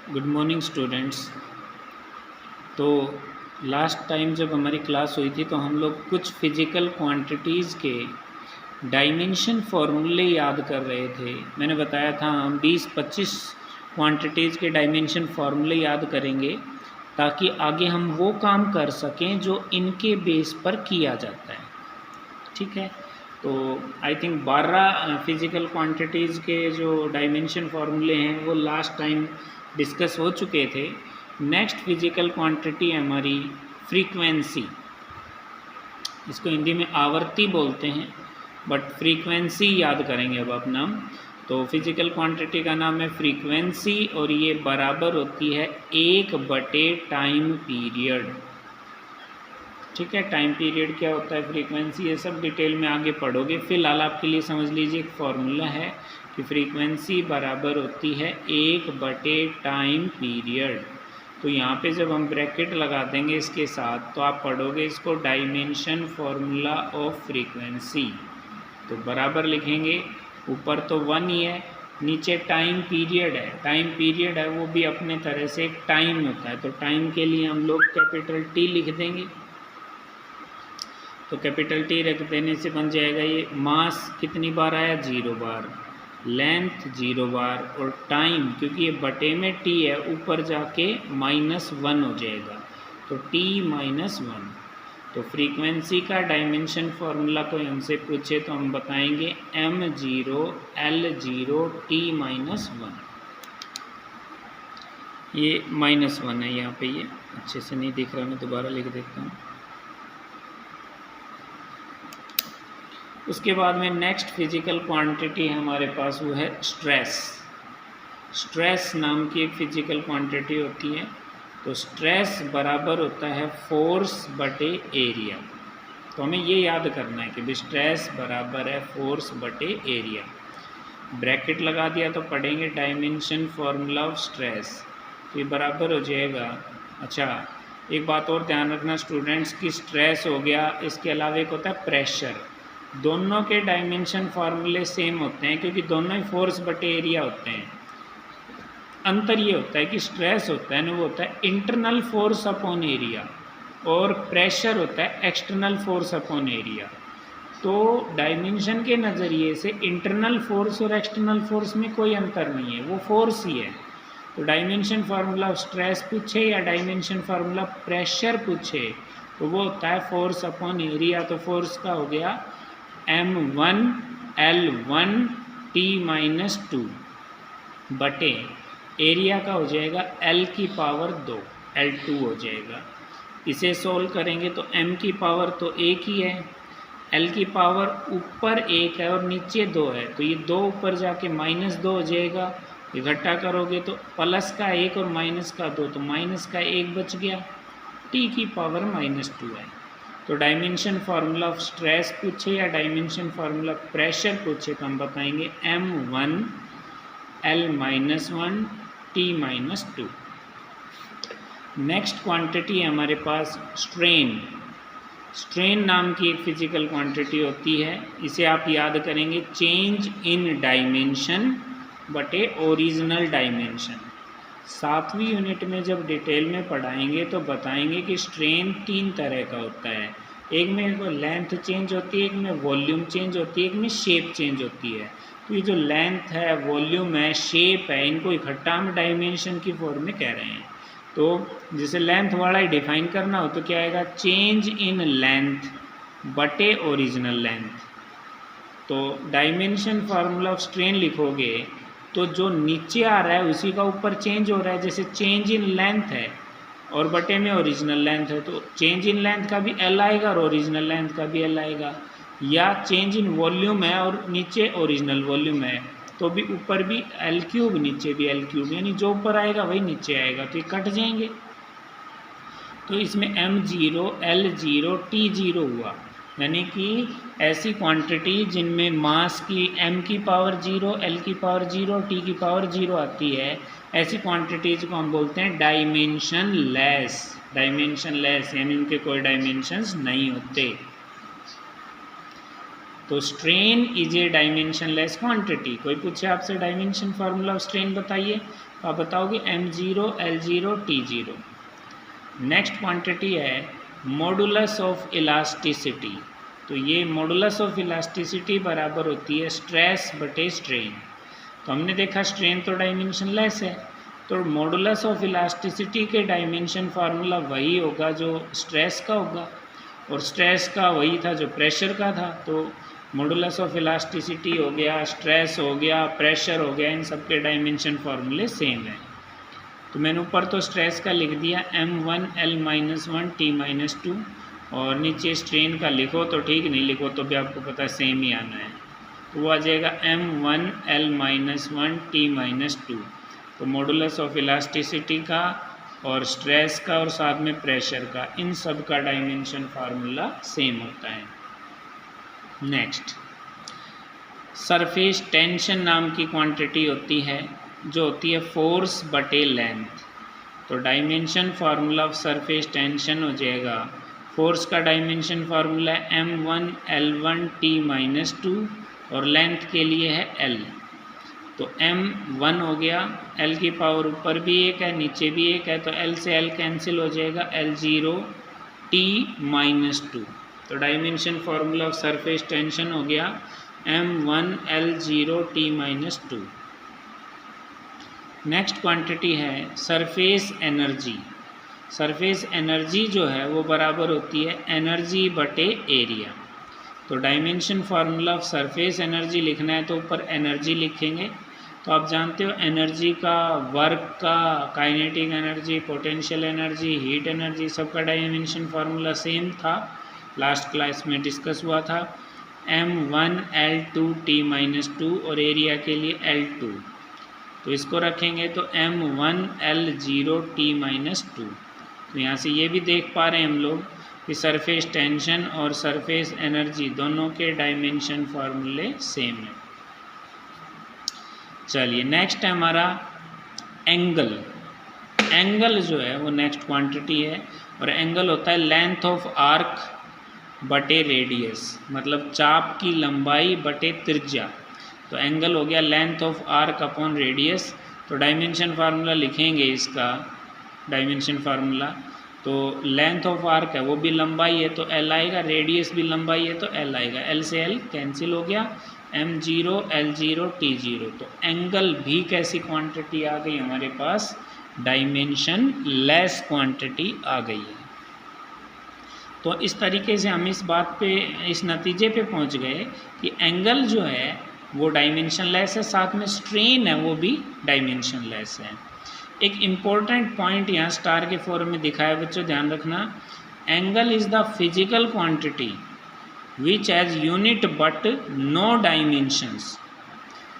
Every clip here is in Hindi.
Good morning students. तो लास्ट टाइम जब हमारी क्लास हुई थी तो हम लोग कुछ फिज़िकल क्वांटिटीज़ के डायमेंशन फार्मूले याद कर रहे थे। मैंने बताया था हम 20-25 क्वांटिटीज़ के डायमेंशन फार्मूले याद करेंगे ताकि आगे हम वो काम कर सकें जो इनके बेस पर किया जाता है। ठीक है, तो आई थिंक 12 फिज़िकल क्वांटिटीज़ के जो डायमेंशन फार्मूले हैं वो लास्ट टाइम डिस्कस हो चुके थे। नेक्स्ट फिज़िकल क्वांटिटी है हमारी फ्रीक्वेंसी। इसको हिंदी में आवर्ती बोलते हैं, बट फ्रीक्वेंसी याद करेंगे अब अपना। तो फिज़िकल क्वांटिटी का नाम है फ्रीक्वेंसी और ये बराबर होती है 1/टाइम पीरियड। ठीक है, टाइम पीरियड क्या होता है, फ्रीक्वेंसी, ये सब डिटेल में आगे पढ़ोगे। फिलहाल आपके लिए समझ लीजिए एक फॉर्मूला है कि फ्रीक्वेंसी बराबर होती है 1/टाइम पीरियड। तो यहाँ पे जब हम ब्रैकेट लगा देंगे इसके साथ तो आप पढ़ोगे इसको डायमेंशन फॉर्मूला ऑफ फ्रीक्वेंसी। तो बराबर लिखेंगे, ऊपर तो 1 ही है, नीचे टाइम पीरियड है। टाइम पीरियड है वो भी अपने तरह से एक टाइम होता है, तो टाइम के लिए हम लोग कैपिटल टी लिख देंगे। तो कैपिटल टी रख देने से बन जाएगा ये मास कितनी बार आया, 0 बार, लेंथ 0 बार, और टाइम क्योंकि ये बटे में टी है ऊपर जाके -1 हो जाएगा, तो t -1। तो फ्रीक्वेंसी का डायमेंशन फार्मूला कोई हमसे पूछे तो हम बताएंगे m0 L0 t -1। ये -1 है यहाँ पे, ये अच्छे से नहीं दिख रहा, मैं दोबारा लिख देता हूँ। उसके बाद में नेक्स्ट फिज़िकल क्वांटिटी हमारे पास वो है स्ट्रेस। स्ट्रेस नाम की एक फ़िज़िकल क्वांटिटी होती है। तो स्ट्रेस बराबर होता है फोर्स बटे एरिया। तो हमें ये याद करना है कि स्ट्रेस बराबर है फोर्स बटे एरिया। ब्रैकेट लगा दिया तो पढ़ेंगे डायमेंशन फार्मूला ऑफ स्ट्रेस, तो ये बराबर हो जाएगा। अच्छा, एक बात और ध्यान रखना स्टूडेंट्स की स्ट्रेस हो गया, इसके अलावा एक होता है प्रेशर। दोनों के डायमेंशन फार्मूले सेम होते हैं क्योंकि दोनों ही फोर्स बटे एरिया होते हैं। अंतर ये होता है कि स्ट्रेस होता है ना, वो होता है इंटरनल फोर्स अपॉन एरिया, और प्रेशर होता है एक्सटर्नल फोर्स अपॉन एरिया। तो डायमेंशन के नज़रिए से इंटरनल फोर्स और एक्सटर्नल फोर्स में कोई अंतर नहीं है, वो फोर्स ही है। तो डायमेंशन फार्मूला स्ट्रेस पूछे या डायमेंशन फार्मूला प्रेशर पूछे तो वो होता है फोर्स अपॉन एरिया। तो फोर्स का हो गया m1 L1 t -2 बटे एरिया का हो जाएगा L की पावर 2 L2 हो जाएगा। इसे सोल्व करेंगे तो m की पावर तो 1 ही है, L की पावर ऊपर 1 है और नीचे 2 है, तो ये 2 ऊपर जाके -2 हो जाएगा। इकट्ठा करोगे तो प्लस का 1 और माइनस का 2, तो माइनस का 1 बच गया, t की पावर -2 है। तो डायमेंशन फार्मूला ऑफ स्ट्रेस पूछे या डायमेंशन फार्मूला प्रेशर पूछे तो हम बताएंगे m1 L-1 t -2। Next quantity है हमारे पास स्ट्रेन। स्ट्रेन नाम की एक फिज़िकल क्वांटिटी होती है, इसे आप याद करेंगे चेंज इन डायमेंशन बटे ओरिजिनल डायमेंशन। 7वीं यूनिट में जब डिटेल में पढ़ाएंगे तो बताएंगे कि स्ट्रेन 3 तरह का होता है। एक में लेंथ चेंज होती है, एक में वॉल्यूम चेंज होती है, एक में शेप चेंज होती है। तो ये जो लेंथ है, वॉल्यूम है, शेप है, इनको इकट्ठा हम डायमेंशन की फॉर्म में कह रहे हैं। तो जैसे लेंथ वाला ही डिफाइन करना हो तो क्या आएगा, चेंज इन लेंथ बटे ओरिजिनल लेंथ। तो डायमेंशन फार्मूला ऑफ स्ट्रेन लिखोगे तो जो नीचे आ रहा है उसी का ऊपर चेंज हो रहा है। जैसे चेंज इन लेंथ है और बटे में ओरिजिनल लेंथ है, तो चेंज इन लेंथ का भी L आएगा और ओरिजिनल लेंथ का भी L आएगा। या चेंज इन वॉल्यूम है और नीचे ओरिजिनल वॉल्यूम है तो भी ऊपर भी L3 नीचे भी L3, यानी जो ऊपर आएगा वही नीचे आएगा, तो ये कट जाएंगे। तो इसमें m0 L0 t0 हुआ, यानी कि ऐसी क्वांटिटी जिनमें मास की m की पावर 0, L की पावर 0, t की पावर 0 आती है, ऐसी क्वांटिटीज़ को हम बोलते हैं डायमेंशन लेस। डायमेंशन लेस यानी उनके कोई डायमेंशंस नहीं होते। तो strain is a dimensionless quantity. कोई पूछे आपसे डायमेंशन फार्मूला ऑफ स्ट्रेन बताइए, तो आप बताओगे m0 l0 t0। Next quantity है मॉडुलस ऑफ इलास्टिसिटी। तो ये मॉडुलस ऑफ इलास्टिसिटी बराबर होती है स्ट्रेस बटे स्ट्रेन। तो हमने देखा स्ट्रेन तो डायमेंशनलेस है, तो मॉडुलस ऑफ इलास्टिसिटी के डायमेंशन फार्मूला वही होगा जो स्ट्रेस का होगा, और स्ट्रेस का वही था जो प्रेशर का था। तो मॉडुलस ऑफ इलास्टिसिटी हो गया, स्ट्रेस हो गया, प्रेशर हो गया, इन सब के डायमेंशन फार्मूले सेम है। तो मैंने ऊपर तो स्ट्रेस का लिख दिया m1 l-1 t-2, और नीचे स्ट्रेन का लिखो तो ठीक, नहीं लिखो तो भी आपको पता है सेम ही आना है। तो वो आ जाएगा m1 l-1 t-2। तो मॉडुलस ऑफ इलास्टिसिटी का और स्ट्रेस का और साथ में प्रेशर का, इन सब का डायमेंशन फार्मूला सेम होता है। नेक्स्ट, सरफेस टेंशन नाम की क्वांटिटी होती है जो होती है फोर्स बटे लेंथ। तो dimension formula of surface tension हो जाएगा, फोर्स का डायमेंशन फार्मूला है m1 l1 t-2 और लेंथ के लिए है l। तो m1 हो गया, l की पावर ऊपर भी एक है नीचे भी एक है, तो l से l कैंसिल हो जाएगा, l0 t-2। तो dimension formula of surface tension हो गया m1 l0 t-2। Next quantity है सरफेस एनर्जी। सरफेस एनर्जी जो है वो बराबर होती है एनर्जी बटे एरिया। तो dimension formula of surface energy लिखना है तो ऊपर एनर्जी लिखेंगे। तो आप जानते हो एनर्जी का, वर्क का, kinetic energy, potential energy, heat energy, सबका डायमेंशन फार्मूला सेम था, लास्ट क्लास में डिस्कस हुआ था। m1 l2 t-2 और एरिया के लिए l2। तो इसको रखेंगे तो m1 l0 t-2। तो यहाँ से ये भी देख पा रहे हैं हम लोग कि सरफेस टेंशन और सरफेस एनर्जी दोनों के डायमेंशन फार्मूले सेम है। चलिए नेक्स्ट है हमारा एंगल। एंगल जो है वो नेक्स्ट क्वांटिटी है, और एंगल होता है लेंथ ऑफ आर्क बटे रेडियस, मतलब चाप की लंबाई बटे त्रिज्या। तो एंगल हो गया length of arc upon radius. तो डायमेंशन फार्मूला लिखेंगे इसका, डायमेंशन फार्मूला तो लेंथ ऑफ आर्क है वो भी लंबाई है तो l आएगा, रेडियस भी लंबाई है तो l आएगा, l से l कैंसिल हो गया, m0 l0 t0। तो एंगल भी कैसी क्वांटिटी आ गई हमारे पास, डायमेंशन लेस क्वांटिटी आ गई है। तो इस तरीके से हम इस बात पे, इस नतीजे पे पहुंच गए कि एंगल जो है वो डायमेंशन लेस है, साथ में स्ट्रेन है वो भी डायमेंशन लेस है। एक इम्पोर्टेंट पॉइंट यहाँ स्टार के फॉर्म में दिखाया बच्चों, ध्यान रखना, angle is the physical quantity which has unit but no dimensions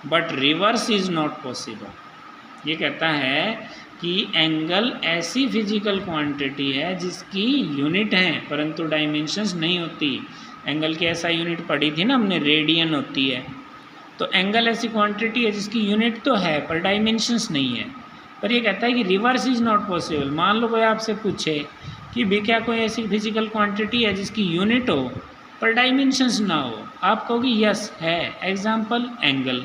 but reverse is not possible. ये कहता है कि एंगल ऐसी फिजिकल क्वांटिटी है जिसकी यूनिट है परंतु डायमेंशंस नहीं होती। एंगल की ऐसा यूनिट पढ़ी थी ना हमने, रेडियन होती है। तो एंगल ऐसी क्वांटिटी है जिसकी यूनिट तो है पर डायमेंशंस नहीं है। पर ये कहता है कि रिवर्स इज़ नॉट पॉसिबल। मान लो कोई आपसे पूछे कि भी क्या कोई ऐसी फिजिकल क्वांटिटी है जिसकी यूनिट हो पर डायमेंशंस ना हो, आप कहोगे यस है, एग्जांपल एंगल।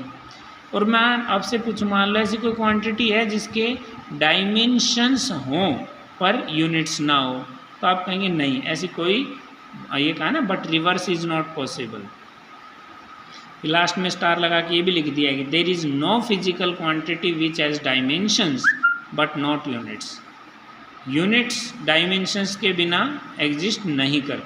और मैं आपसे पूछूं मान लो ऐसी कोई क्वांटिटी है जिसके डायमेंशंस हों पर यूनिट्स ना हो, तो आप कहेंगे नहीं ऐसी कोई, ये कहा ना, but reverse is not possible. Last में स्टार लगा के ये भी लिख दिया कि there is no physical quantity which has dimensions but not units. Units dimensions के बिना एग्जिस्ट नहीं कर